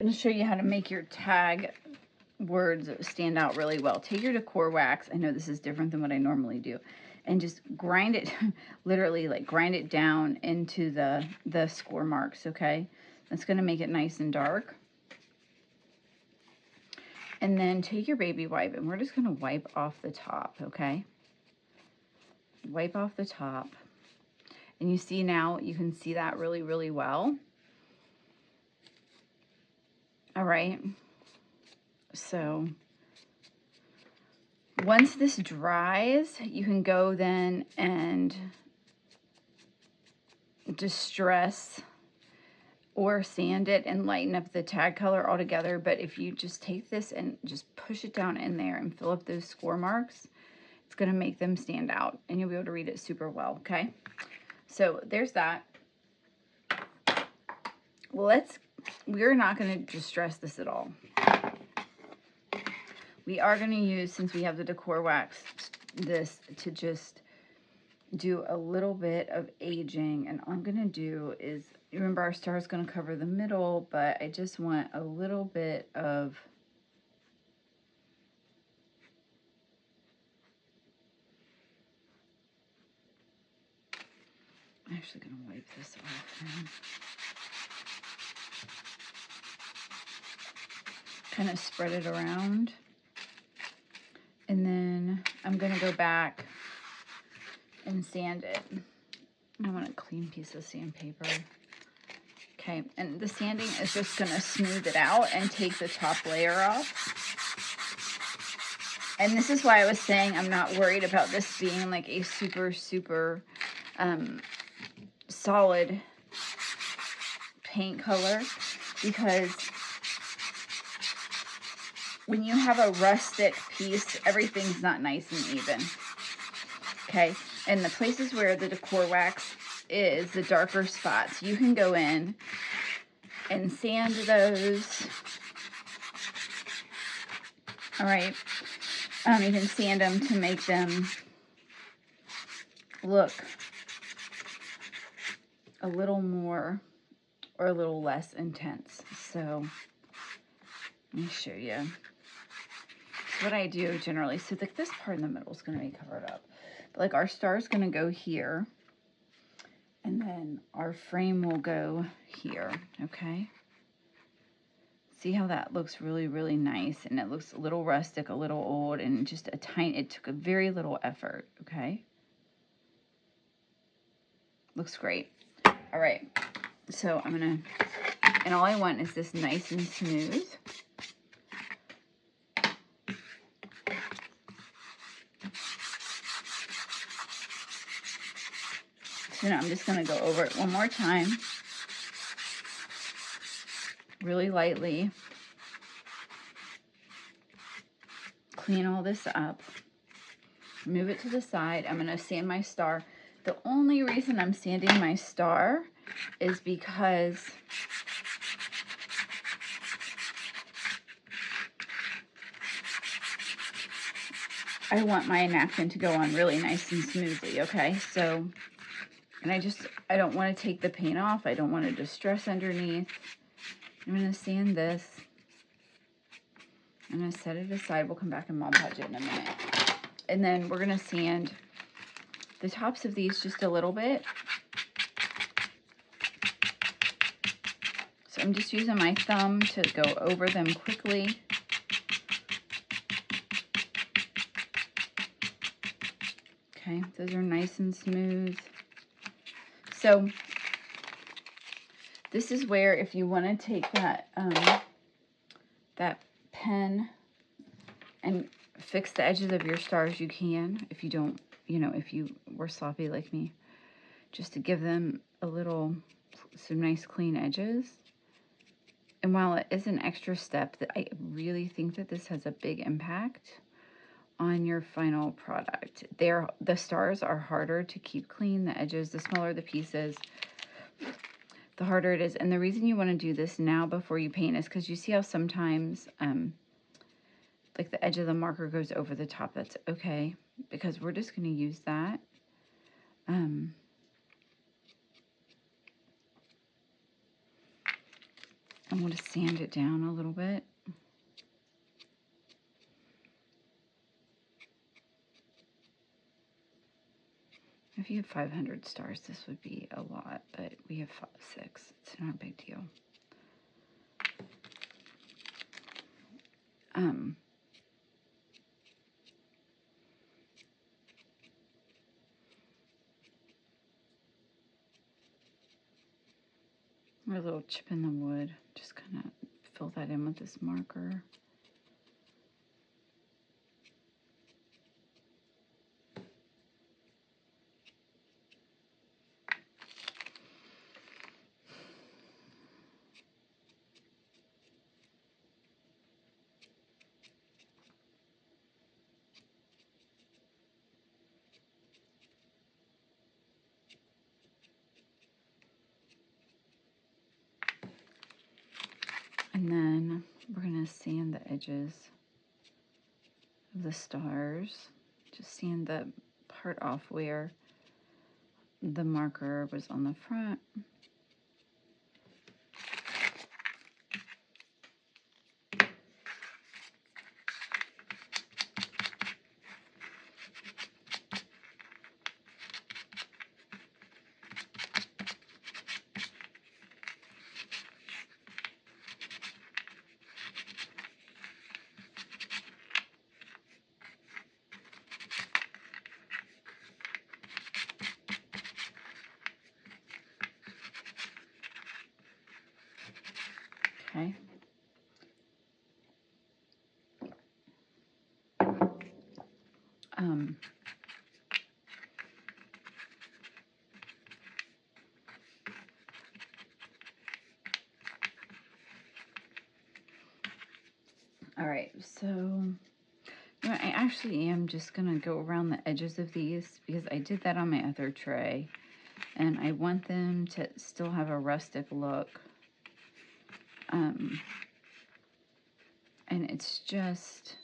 I'm going to show you how to make your tag words stand out really well. Take your decor wax. I know this is different than what I normally do. And just grind it, literally like grind it down into the score marks, okay? That's going to make it nice and dark. And then take your baby wipe and we're just going to wipe off the top, okay? Wipe off the top. And you see now, you can see that really, really well. All right. So once this dries, you can go then and distress or sand it and lighten up the tag color altogether. But if you just take this and just push it down in there and fill up those score marks, it's going to make them stand out and you'll be able to read it super well, okay? So there's that. Well, we're not going to distress this at all. We are going to use, since we have the decor wax, this to just do a little bit of aging. And all I'm going to do is, remember our star is going to cover the middle, but I just want a little bit of I'm actually going to wipe this off now. Kind of spread it around. And then I'm going to go back and sand it. I want a clean piece of sandpaper. Okay, and the sanding is just going to smooth it out and take the top layer off. And this is why I was saying I'm not worried about this being like a super, super solid paint color, because when you have a rustic piece, everything's not nice and even. Okay, and the places where the decor wax is, the darker spots, you can go in and sand those. All right, you can sand them to make them look a little more or a little less intense. So let me show you what I do generally. So like this part in the middle is going to be covered up. But like our star is going to go here. And then our frame will go here. Okay. See how that looks really, really nice. And it looks a little rustic, a little old, and just a tiny, it took a very little effort. Okay. Looks great. All right. So I'm going to, and all I want is this nice and smooth. So now I'm just going to go over it one more time, really lightly. Clean all this up. Move it to the side. I'm going to sand my star. The only reason I'm sanding my star is because I want my napkin to go on really nice and smoothly, okay? So, and I don't want to take the paint off. I don't want to distress underneath. I'm going to sand this. I'm going to set it aside. We'll come back and Mod Podge it in a minute. And then we're going to sand the tops of these just a little bit. So I'm just using my thumb to go over them quickly. Okay, those are nice and smooth. So this is where, if you want to take that that pen and fix the edges of your stars, you can. If you don't, if you were sloppy like me, just to give them some nice clean edges. And while it is an extra step, that I really think that this has a big impact on your final product. The stars are harder to keep clean. The edges, the smaller the pieces, the harder it is. And the reason you want to do this now before you paint is because you see how sometimes like the edge of the marker goes over the top. That's okay, because we're just going to use that. I'm going to sand it down a little bit. If you have 500 stars, this would be a lot, but we have 6. It's not a big deal. A little chip in the wood. Just kind of fill that in with this marker. And then we're going to sand the edges of the stars. Just sand the part off where the marker was on the front. Okay. All right, so I actually am just going to go around the edges of these because I did that on my other tray, and I want them to still have a rustic look. And it's just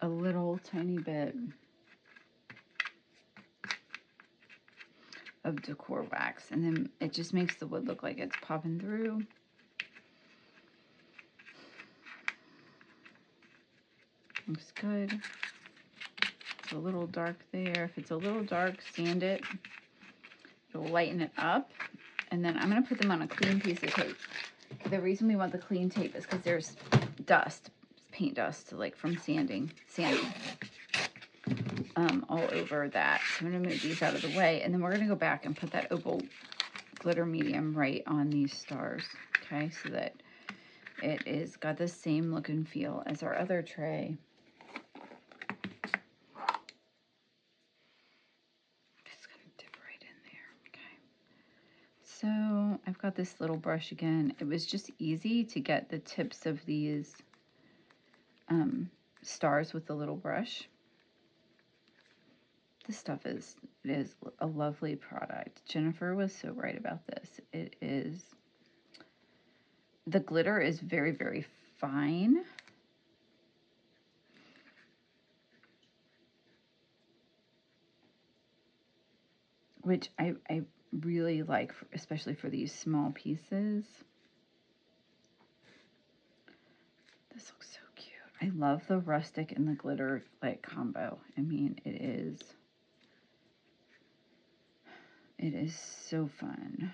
a little tiny bit of decor wax, and then it just makes the wood look like it's popping through. Looks good. It's a little dark there. If it's a little dark, sand it. It'll lighten it up. And then I'm going to put them on a clean piece of tape. The reason we want the clean tape is because there's dust, paint dust, like from sanding all over that. So I'm going to move these out of the way, and then we're going to go back and put that opal glitter medium right on these stars, okay, so that it is got the same look and feel as our other tray. Just going to dip right in there, okay. So I've got this little brush again. It was just easy to get the tips of these stars with the little brush. This stuff is a lovely product. Jennifer was so right about this. It is, the glitter is very, very fine. Which I really like, especially for these small pieces. This looks so cute. I love the rustic and the glitter like combo. I mean, it is so fun.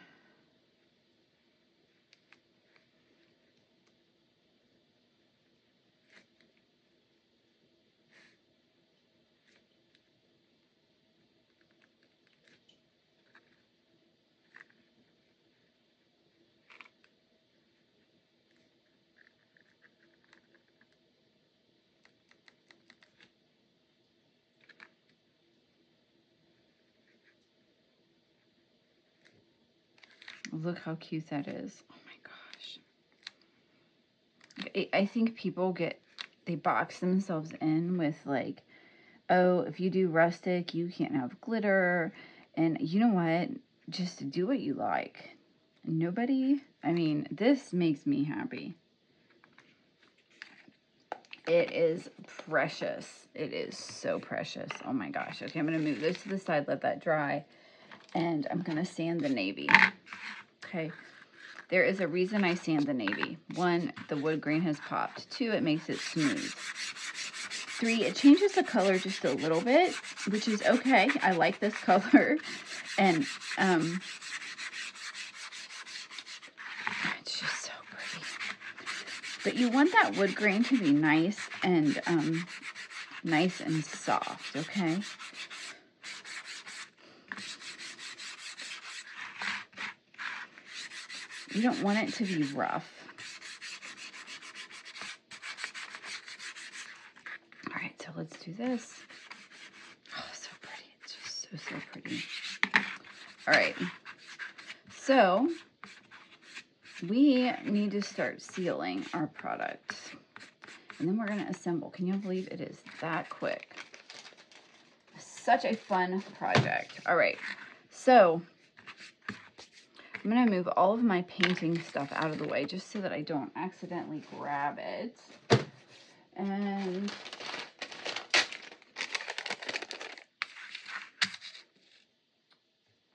Look how cute that is. Oh my gosh. I think people they box themselves in with like, oh, if you do rustic, you can't have glitter. And you know what? Just do what you like. Nobody, I mean, this makes me happy. It is precious. It is so precious. Oh my gosh. Okay, I'm going to move this to the side, let that dry. And I'm going to sand the navy. Okay. There is a reason I sand the navy. 1, the wood grain has popped. 2, it makes it smooth. 3, it changes the color just a little bit, which is okay. I like this color. And it's just so pretty. But you want that wood grain to be nice and soft, okay? You don't want it to be rough. All right, so let's do this. Oh, so pretty. It's just so pretty. All right. So we need to start sealing our product. And then we're going to assemble. Can you believe it is that quick? Such a fun project. All right. So I'm going to move all of my painting stuff out of the way just so that I don't accidentally grab it. And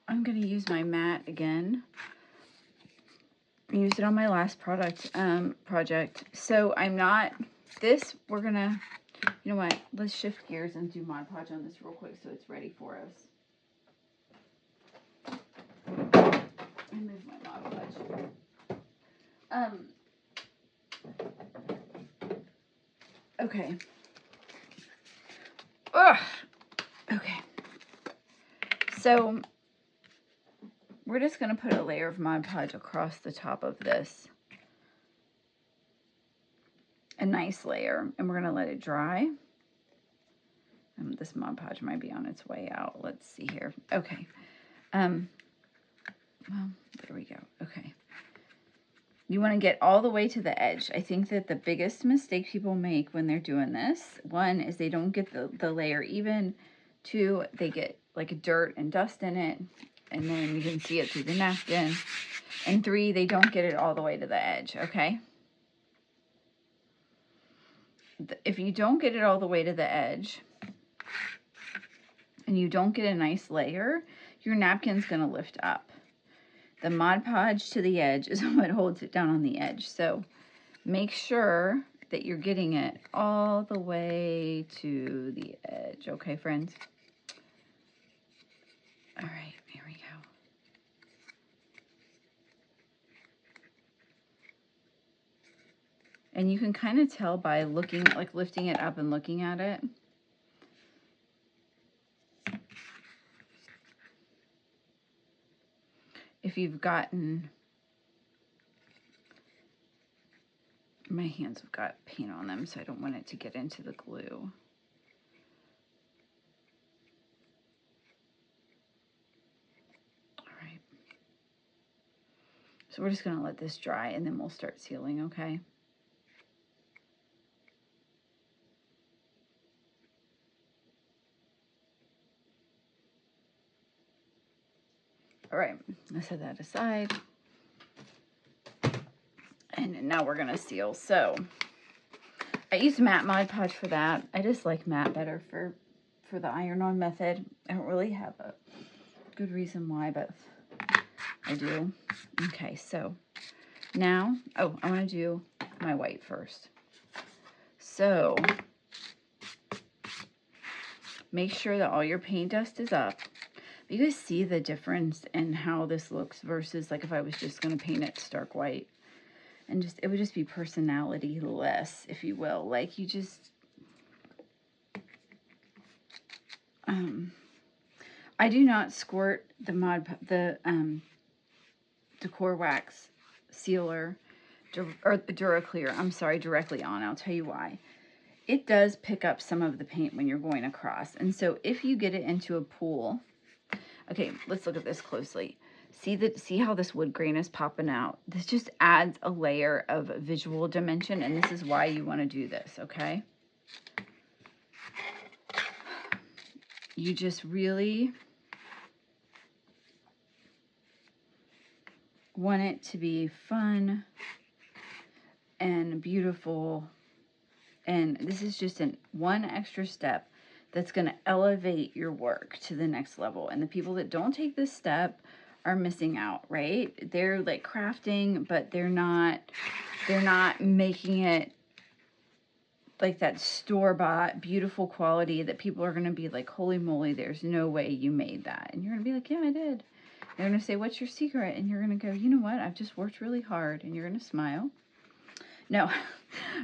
I'm going to use my mat again. I used it on my last project. So I'm not, we're going to, you know what, let's shift gears and do Mod Podge on this real quick so it's ready for us. I moved my Mod Podge. Okay. Ugh. Okay. So we're just going to put a layer of Mod Podge across the top of this. A nice layer. And we're going to let it dry. This Mod Podge might be on its way out. Let's see here. Okay. Well, there we go. Okay. You want to get all the way to the edge. I think that the biggest mistake people make when they're doing this, 1 is they don't get the layer even. 2, they get like dirt and dust in it, and then you can see it through the napkin. And 3, they don't get it all the way to the edge, okay? If you don't get it all the way to the edge, and you don't get a nice layer, your napkin's going to lift up. The Mod Podge to the edge is what holds it down on the edge. So make sure that you're getting it all the way to the edge. Okay, friends? All right, here we go. And you can kind of tell by looking, like lifting it up and looking at it. If you've gotten, my hands have got paint on them, so I don't want it to get into the glue. All right. So we're just going to let this dry, and then we'll start sealing, okay? All right, let's set that aside. And now we're going to seal. So I used matte Mod Podge for that. I just like matte better for the iron-on method. I don't really have a good reason why, but I do. Okay, so now, I want to do my white first. So make sure that all your paint dust is up. You guys see the difference in how this looks versus like if I was just going to paint it stark white. And just, it would just be personality-less, if you will. Like, you just, I do not squirt the Decor Wax sealer, or DuraClear, I'm sorry, directly on. I'll tell you why. It does pick up some of the paint when you're going across. And so if you get it into a pool, okay, let's look at this closely. See how this wood grain is popping out? This just adds a layer of visual dimension, and this is why you want to do this, okay? You just really want it to be fun and beautiful, and this is just one extra step that's going to elevate your work to the next level. And the people that don't take this step are missing out, right? They're like crafting, but they're not making it like that store-bought beautiful quality that people are going to be like, holy moly, there's no way you made that. And you're going to be like, yeah, I did. They're going to say, what's your secret? And you're going to go, you know what? I've just worked really hard. And you're going to smile. No,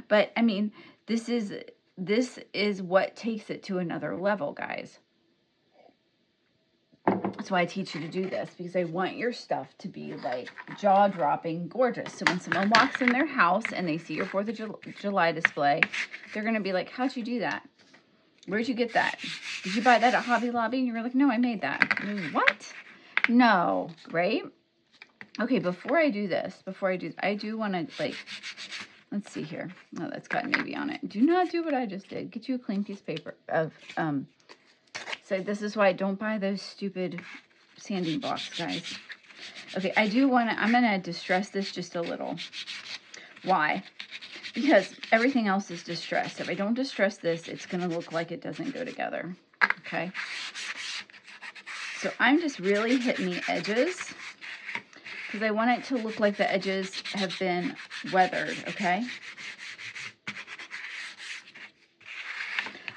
but I mean, this is what takes it to another level, guys. That's why I teach you to do this, because I want your stuff to be like jaw-dropping gorgeous. So when someone walks in their house and they see your 4th of July display, they're going to be like, how'd you do that? Where'd you get that? Did you buy that at Hobby Lobby? And you're like, no, I made that. What? No, right? Okay, before I do this, I do want to like, let's see here. Oh, that's got navy on it. Do not do what I just did. Get you a clean piece of paper of, so this is why I don't buy those stupid sanding blocks, guys. Okay, I'm going to distress this just a little. Why? Because everything else is distressed. If I don't distress this, it's going to look like it doesn't go together. Okay? So I'm just really hitting the edges because I want it to look like the edges have been weathered, okay?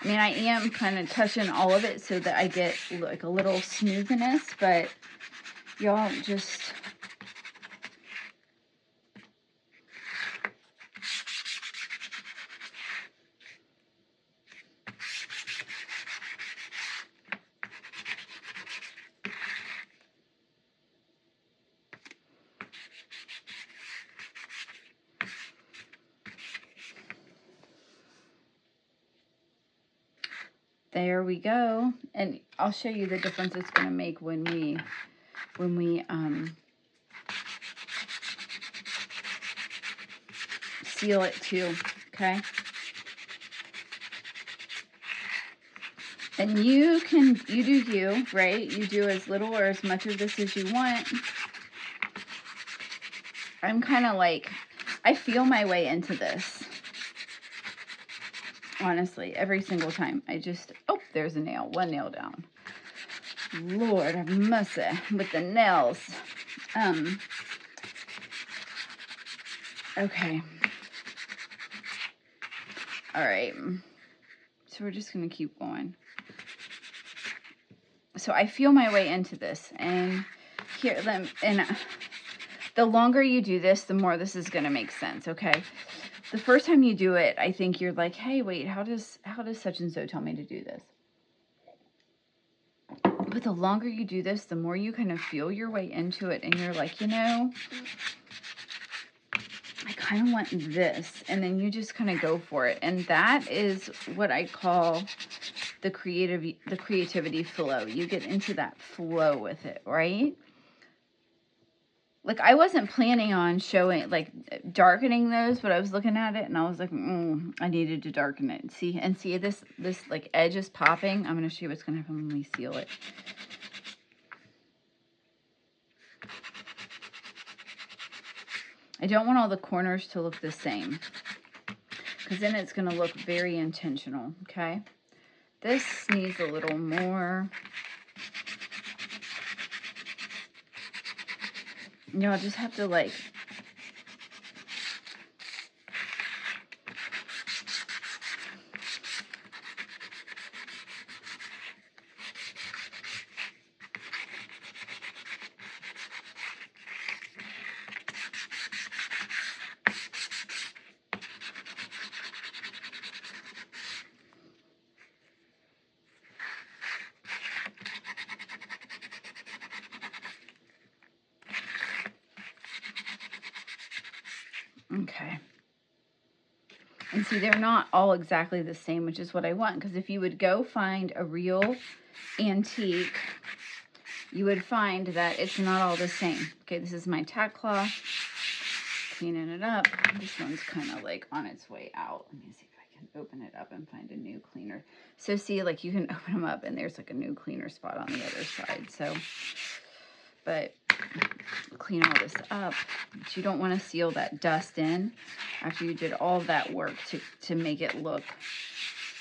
I mean, I am kind of touching all of it so that I get like a little smoothness, but y'all just... There we go. And I'll show you the difference it's going to make when we seal it too, okay? And you do you, right? You do as little or as much of this as you want. I'm kind of like, I feel my way into this. Honestly, every single time. I just, oh, there's a nail. One nail down. Lord have mercy with the nails. Okay. All right. So we're just going to keep going. So I feel my way into this. And here, and the longer you do this, the more this is going to make sense, okay? The first time you do it, I think you're like, hey, wait, how does such and so tell me to do this? But the longer you do this, the more you kind of feel your way into it, and you're like, you know, I kind of want this, and then you just kind of go for it. And that is what I call the creativity flow. You get into that flow with it, right? Like, I wasn't planning on showing, like, darkening those, but I was looking at it, and I was like, I needed to darken it. See, this, like, edge is popping. I'm going to show you what's going to happen when we seal it. I don't want all the corners to look the same, because then it's going to look very intentional, okay? This needs a little more... Y'all just have to, like, okay. And see, they're not all exactly the same, which is what I want. Because if you would go find a real antique, you would find that it's not all the same. Okay, this is my tack cloth. Cleaning it up. This one's kind of like on its way out. Let me see if I can open it up and find a new cleaner. So see, like, you can open them up and there's like a new cleaner spot on the other side. So, but clean all this up. But you don't want to seal that dust in after you did all that work to make it look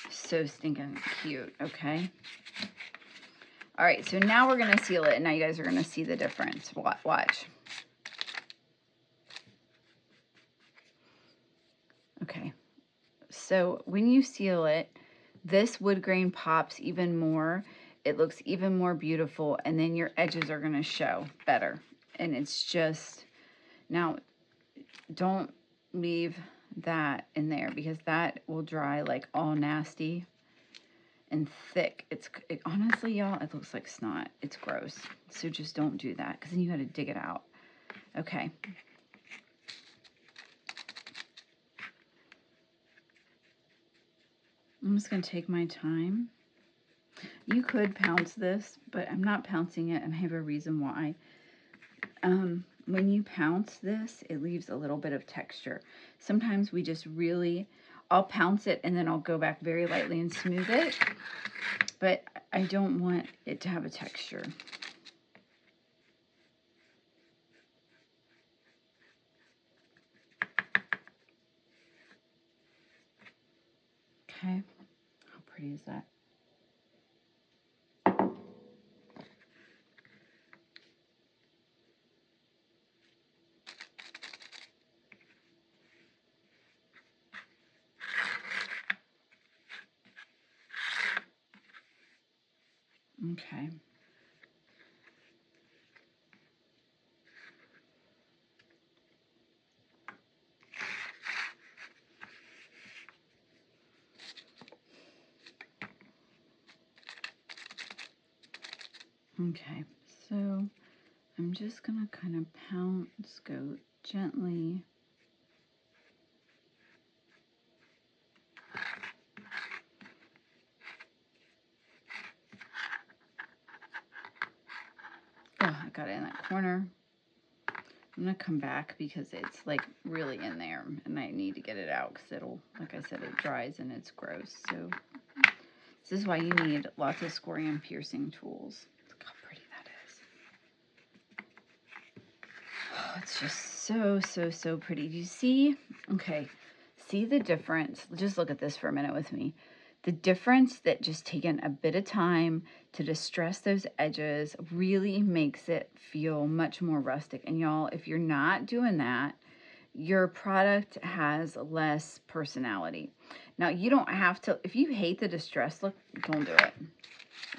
so stinking cute, okay? All right, so now we're going to seal it, and now you guys are going to see the difference. Watch. Okay, so when you seal it, this wood grain pops even more. It looks even more beautiful, and then your edges are going to show better. And it's just, now, don't leave that in there because that will dry like all nasty and thick. Honestly, y'all, it looks like snot. It's gross. So just don't do that because then you got to dig it out. Okay. I'm just going to take my time. You could pounce this, but I'm not pouncing it, and I have a reason why. When you pounce this, it leaves a little bit of texture. Sometimes we just really, I'll pounce it, and then I'll go back very lightly and smooth it, but I don't want it to have a texture. Okay, how pretty is that? Okay. Okay, so I'm just gonna kind of pounce, go gently. Oh, I got it in that corner. I'm going to come back because it's like really in there and I need to get it out because it'll, like I said, it dries and it's gross. So this is why you need lots of scoring and piercing tools. Look how pretty that is. Oh, it's just so, so, so pretty. Do you see? Okay. See the difference? Just look at this for a minute with me. The difference that just taking a bit of time to distress those edges really makes it feel much more rustic. And y'all, if you're not doing that, your product has less personality. Now, you don't have to, if you hate the distress look, don't do it.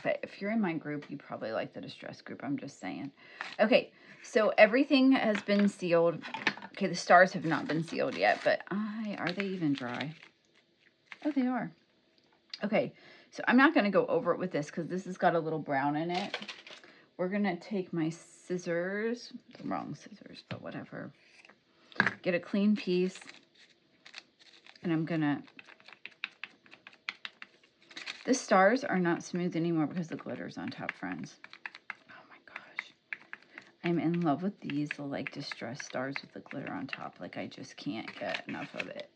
But if you're in my group, you probably like the distress group, I'm just saying. Okay, so everything has been sealed. Okay, the stars have not been sealed yet, but are they even dry? Oh, they are. Okay, so I'm not going to go over it with this because this has got a little brown in it. We're going to take my scissors, the wrong scissors, but whatever. Get a clean piece, and I'm going to... The stars are not smooth anymore because the glitter's on top, friends. Oh my gosh. I'm in love with these, the like distressed stars with the glitter on top. Like I just can't get enough of it.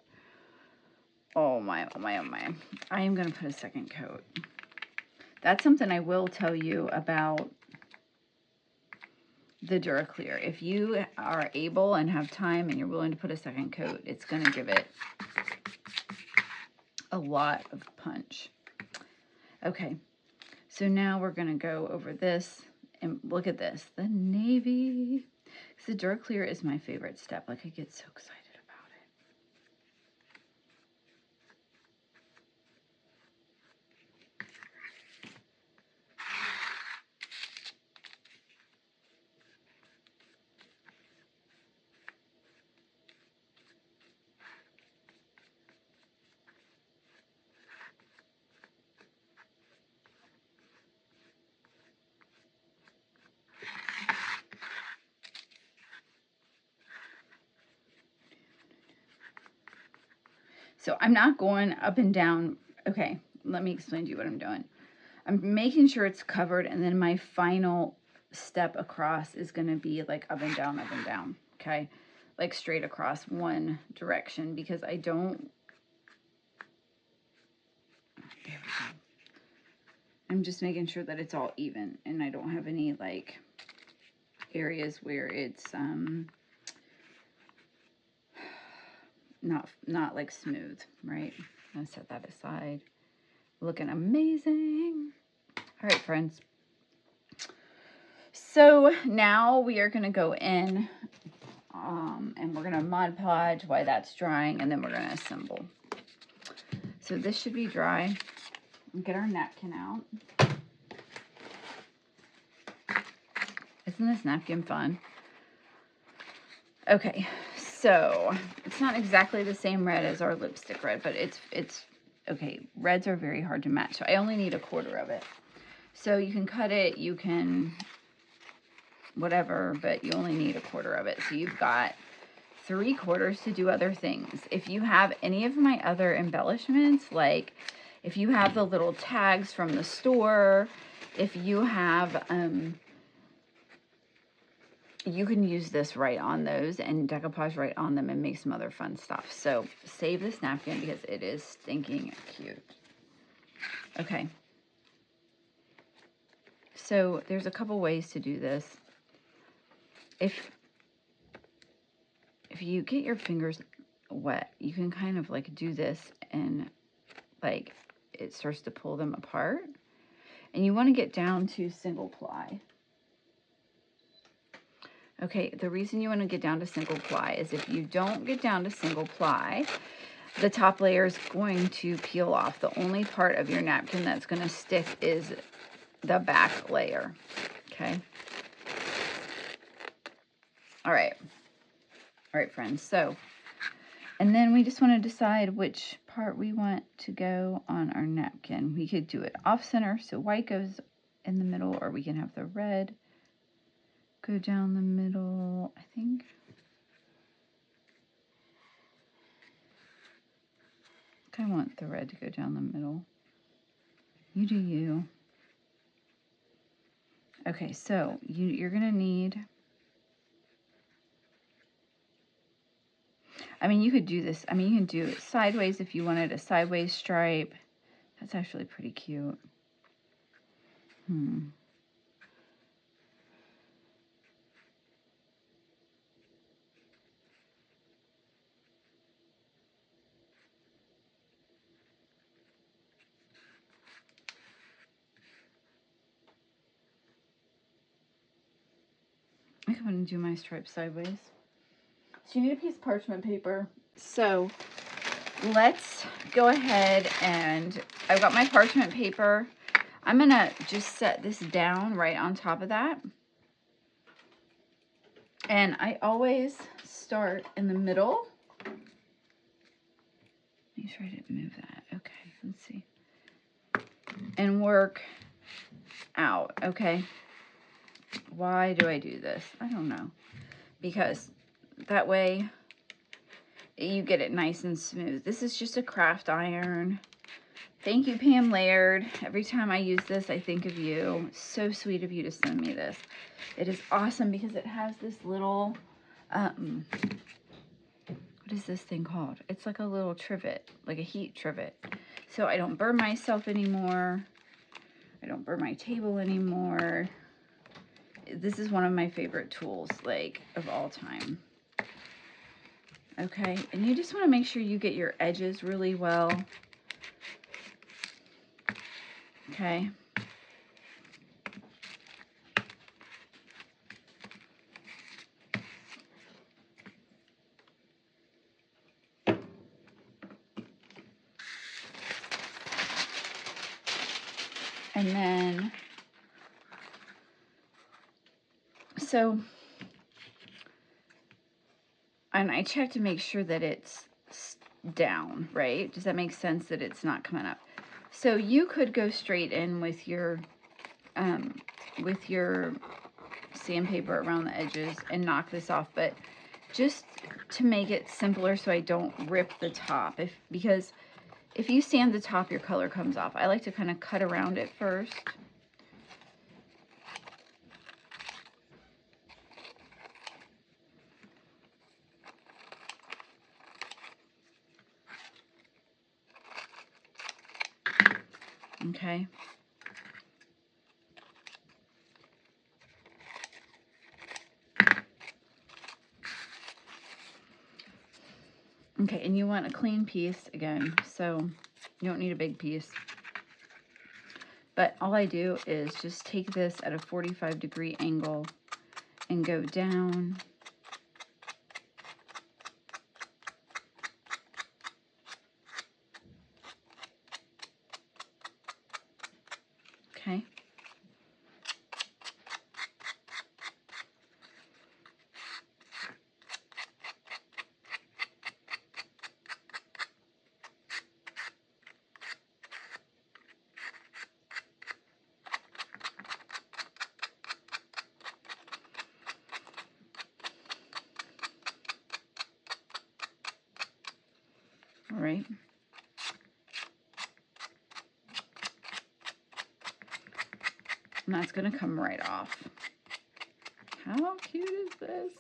Oh my, oh my, oh my. I am going to put a second coat. That's something I will tell you about the DuraClear. If you are able and have time and you're willing to put a second coat, it's going to give it a lot of punch. Okay, so now we're going to go over this and look at this, the navy. The DuraClear is my favorite step. Like I get so excited. So I'm not going up and down. Okay, let me explain to you what I'm doing. I'm making sure it's covered, and then my final step across is going to be like up and down, okay? Like straight across one direction because I don't... There we go. I'm just making sure that it's all even and I don't have any like areas where it's not like smooth, right? I'm gonna set that aside. Looking amazing. All right, friends. So now we are going to go in and we're going to Mod Podge while that's drying, and then we're going to assemble. So this should be dry. Get our napkin out. Isn't this napkin fun? Okay, so it's not exactly the same red as our lipstick red, but it's okay. Reds are very hard to match, so I only need 1/4 of it. So you can cut it, you can whatever, but you only need 1/4 of it. So you've got 3/4 to do other things. If you have any of my other embellishments, like if you have the little tags from the store, if you have, you can use this right on those and decoupage right on them and make some other fun stuff. So save this napkin because it is stinking cute. Okay. So there's a couple ways to do this. If you get your fingers wet, you can kind of like do this and like it starts to pull them apart. And you want to get down to single ply. Okay, the reason you want to get down to single ply is if you don't get down to single ply, the top layer is going to peel off. The only part of your napkin that's going to stick is the back layer. Okay. All right, friends. So, and then we just want to decide which part we want to go on our napkin. We could do it off center, so white goes in the middle, or we can have the red go down the middle, I think. I want the red to go down the middle. You do you. Okay, so you're going to need, I mean, you could do this. I mean, you can do it sideways if you wanted a sideways stripe. That's actually pretty cute. I can want to do my stripe sideways. So you need a piece of parchment paper. So let's go ahead and I've got my parchment paper. I'm going to just set this down right on top of that. And I always start in the middle. Make sure I didn't move that. Okay, let's see. And work out, okay? Why do I do this? I don't know. Because that way you get it nice and smooth. This is just a craft iron. Thank you, Pam Laird. Every time I use this, I think of you. So sweet of you to send me this. It is awesome because it has this little, what is this thing called? It's like a little trivet, like a heat trivet. So I don't burn myself anymore. I don't burn my table anymore. This is one of my favorite tools, like, of all time. Okay, and you just want to make sure you get your edges really well. Okay. And then, so, and I check to make sure that it's down, right? Does that make sense that it's not coming up? So you could go straight in with your sandpaper around the edges and knock this off, but just to make it simpler so I don't rip the top, because if you sand the top, your color comes off. I like to kind of cut around it first. Okay. Okay, and you want a clean piece again, so you don't need a big piece. But all I do is just take this at a 45-degree angle and go down. Okay. All right. And that's going to come right off. How cute is this?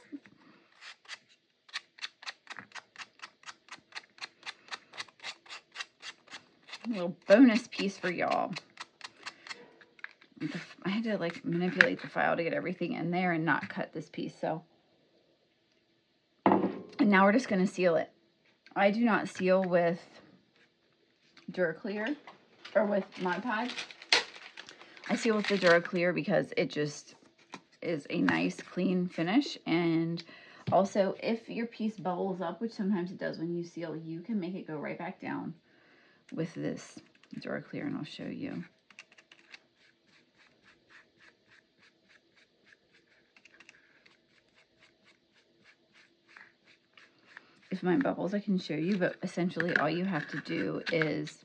A little bonus piece for y'all. I had to like manipulate the file to get everything in there and not cut this piece. So, and now we're just going to seal it. I do not seal with DuraClear or with Mod Podge. I seal with the DuraClear because it just is a nice clean finish. And also, if your piece bubbles up, which sometimes it does when you seal, you can make it go right back down with this DuraClear, and I'll show you. If mine bubbles, I can show you, but essentially all you have to do is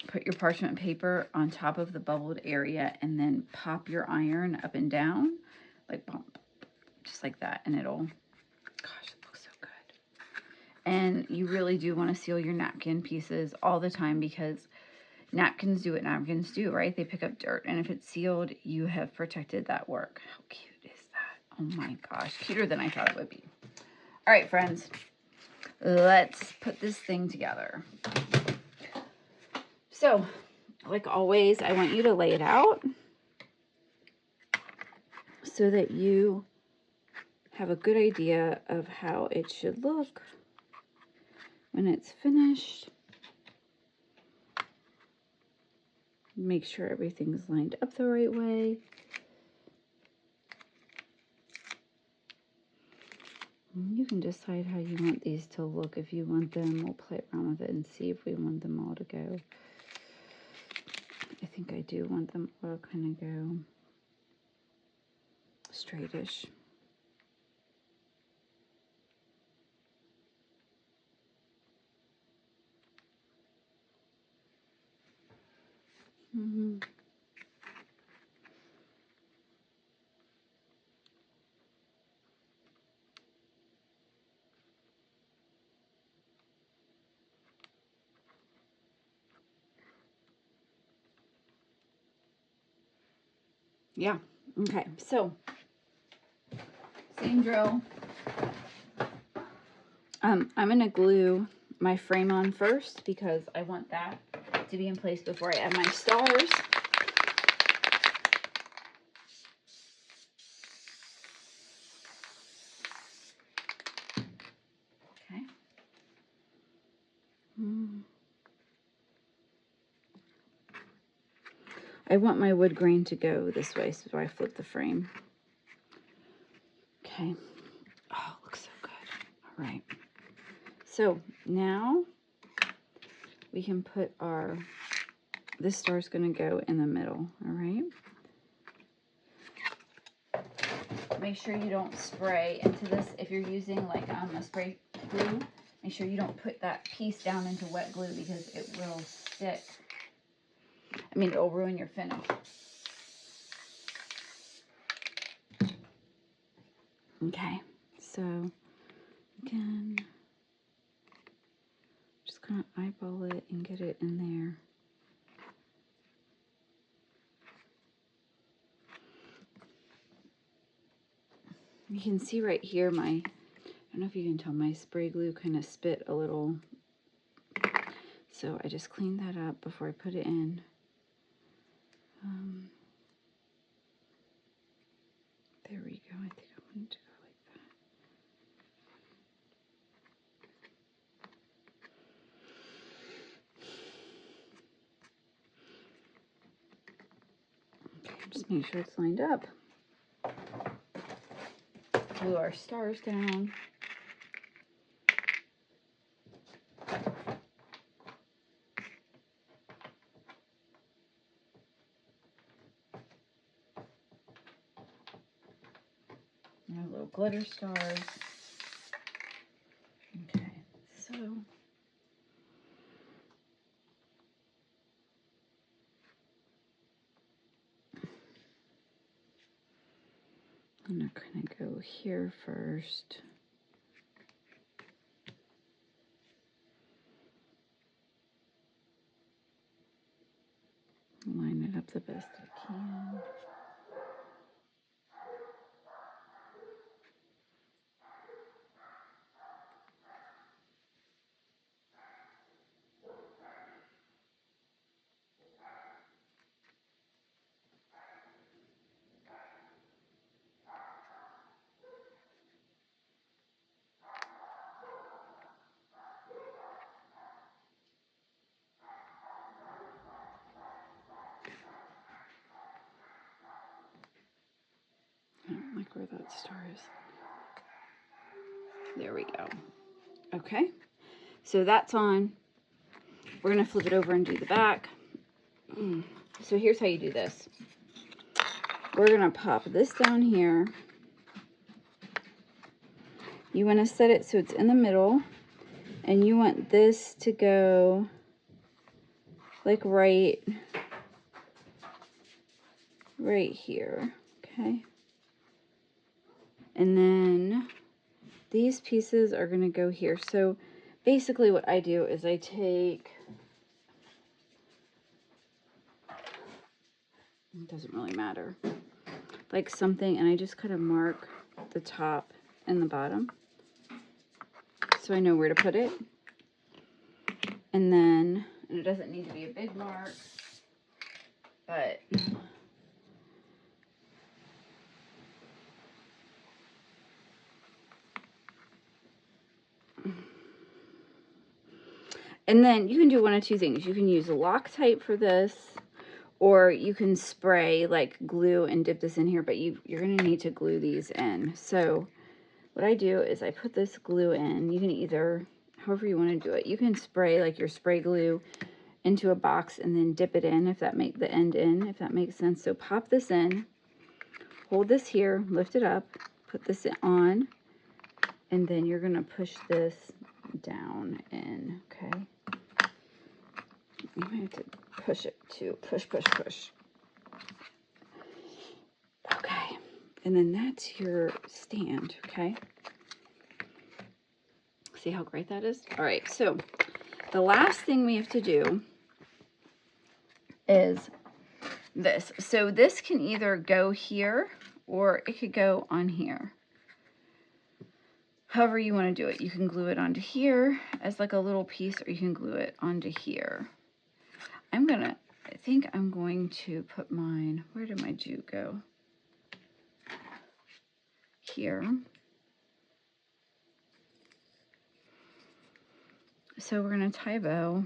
put your parchment paper on top of the bubbled area and then pop your iron up and down, like bump, just like that, and it'll, gosh, it looks so good. And you really do want to seal your napkin pieces all the time because napkins do what napkins do, right? They pick up dirt, and if it's sealed, you have protected that work. How cute is that? Oh my gosh, cuter than I thought it would be. All right, friends, let's put this thing together. So, like always, I want you to lay it out so that you have a good idea of how it should look when it's finished. Make sure everything's lined up the right way. You can decide how you want these to look. If you want them, we'll play around with it and see if we want them all to go. I think I do want them all kind of go straightish. Yeah, okay, so same drill. I'm going to glue my frame on first because I want that to be in place before I add my stars. Okay. I want my wood grain to go this way, so I flip the frame. Okay. Oh, looks so good. All right. So now we can put our, this star's going to go in the middle. All right. Make sure you don't spray into this. If you're using like a spray glue, make sure you don't put that piece down into wet glue because it will stick. I mean, it'll ruin your finish. Okay, so again, just kind of eyeball it and get it in there. You can see right here my, I don't know if you can tell, my spray glue kind of spit a little. So I just cleaned that up before I put it in. There we go. I think I want it to go like that. Just make sure it's lined up. Glue our stars down. Our little glitter stars. Okay, so I'm not going to go here first. Line it up the best I can. I don't like where that star is. There we go. Okay, so that's on. We're going to flip it over and do the back. So here's how you do this. We're going to pop this down here. You want to set it so it's in the middle, and you want this to go like right here, okay? And then these pieces are going to go here. So basically what I do is I take, it doesn't really matter, like something, and I just kind of mark the top and the bottom so I know where to put it. And then, and it doesn't need to be a big mark, but and then you can do one of two things. You can use Loctite for this, or you can spray like glue and dip this in here, but you're going to need to glue these in. So what I do is I put this glue in. You can either, however you want to do it, you can spray like your spray glue into a box and then dip it in, if that makes the end in, if that makes sense. So pop this in, hold this here, lift it up, put this on, and then you're going to push this down in, okay? You might have to push it too. Push, push, push. Okay. And then that's your stand, okay? See how great that is? All right, so the last thing we have to do is this. So this can either go here or it could go on here. However you want to do it. You can glue it onto here as like a little piece, or you can glue it onto here. I think I'm going to put mine, where did my jute go? Here. So we're going to tie a bow.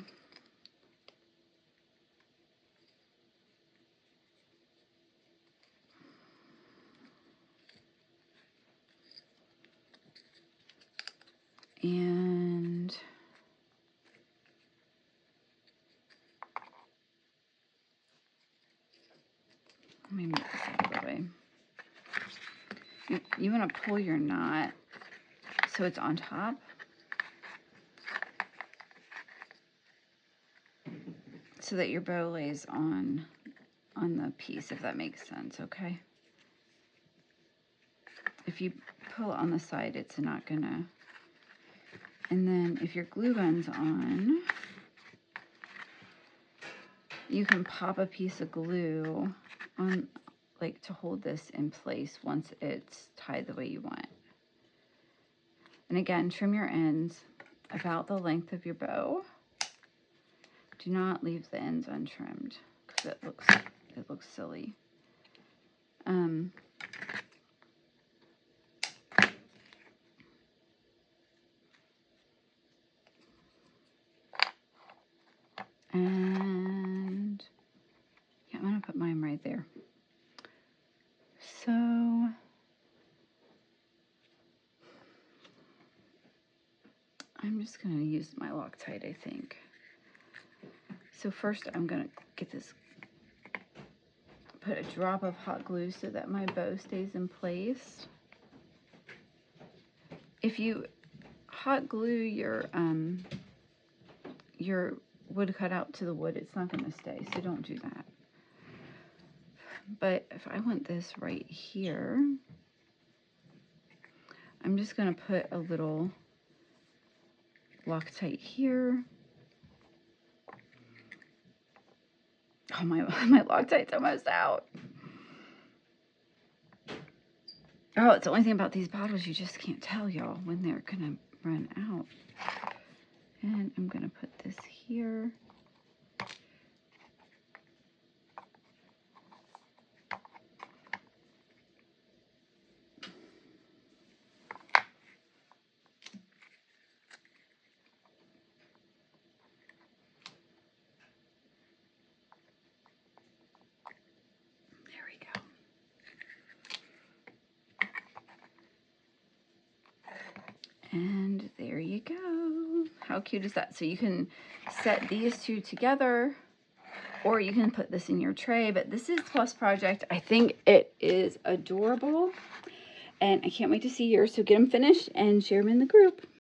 And let me move this out of the way. You want to pull your knot so it's on top. So that your bow lays on the piece, if that makes sense, okay? If you pull it on the side, it's not gonna. And then if your glue gun's on, you can pop a piece of glue on, like, to hold this in place once it's tied the way you want. And again, trim your ends about the length of your bow. Do not leave the ends untrimmed because it looks silly. And yeah, I'm gonna put mine right there. I'm just going to use my Loctite, I think. So first I'm going to get this, put a drop of hot glue so that my bow stays in place. If you hot glue your wood cutout to the wood, it's not going to stay, so don't do that. But if I want this right here, I'm just going to put a little Loctite here. Oh, my Loctite's almost out. Oh, it's the only thing about these bottles, you just can't tell, y'all, when they're going to run out. And I'm going to put this here. There we go. And there you go. How cute is that? So you can set these two together, or you can put this in your tray, but this is Plus Project. I think it is adorable, and I can't wait to see yours. So get them finished and share them in the group.